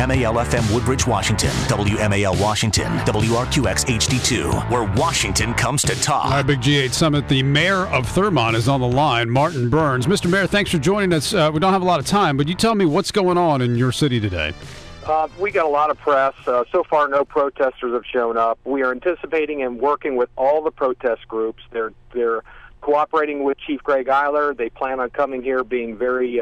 WMAL-FM Woodbridge, Washington, WMAL Washington, WRQX HD2, where Washington comes to talk. All right, Big G8 Summit. The mayor of Thurmont is on the line, Martin Burns. Mr. Mayor, thanks for joining us. We don't have a lot of time, but you tell me what's going on in your city today. We got a lot of press. So far, no protesters have shown up. We are anticipating and working with all the protest groups. They're cooperating with Chief Greg Eiler. They plan on coming here being very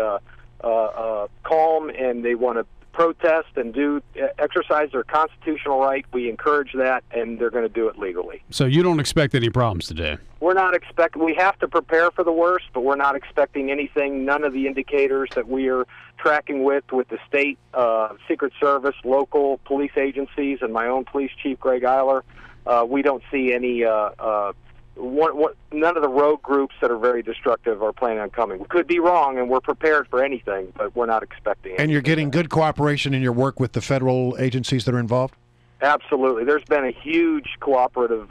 calm, and they want to protest and exercise their constitutional right. We encourage that, and they're going to do it legally. So you don't expect any problems today? We're not expecting. We have to prepare for the worst, but we're not expecting anything. None of the indicators that we are tracking with the state, Secret Service, local police agencies, and my own police chief, Greg Eiler, we don't see any. None of the rogue groups that are very destructive are planning on coming. We could be wrong, and we're prepared for anything, but we're not expecting anything. And you're getting good cooperation in your work with the federal agencies that are involved? Absolutely. There's been a huge cooperative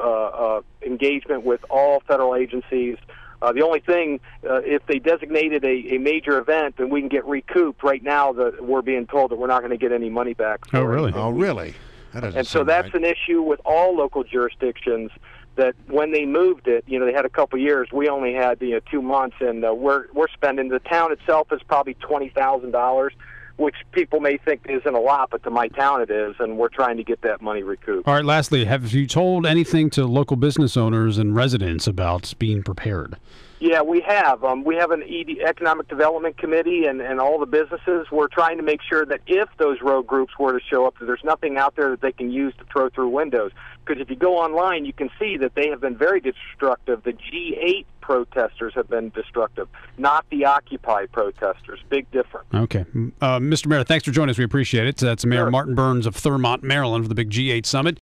engagement with all federal agencies. The only thing, if they designated a major event, then we can get recouped. Right now, we're being told that we're not going to get any money back. Oh, really? Oh, really? And so that's an issue with all local jurisdictions, that when they moved it, they had a couple years. We only had 2 months, and we're spending. The town itself is probably $20,000, which people may think isn't a lot, but to my town it is, and we're trying to get that money recouped. All right, lastly, have you told anything to local business owners and residents about being prepared? Yeah, we have. We have an economic development committee and all the businesses. We're trying to make sure that if those rogue groups were to show up, that there's nothing out there that they can use to throw through windows. Because if you go online, you can see that they have been very destructive. The G8 protesters have been destructive, not the Occupy protesters. Big difference. Okay. Mr. Mayor, thanks for joining us. We appreciate it. That's Mayor Sure. Martin Burns of Thurmont, Maryland, for the Big G8 Summit.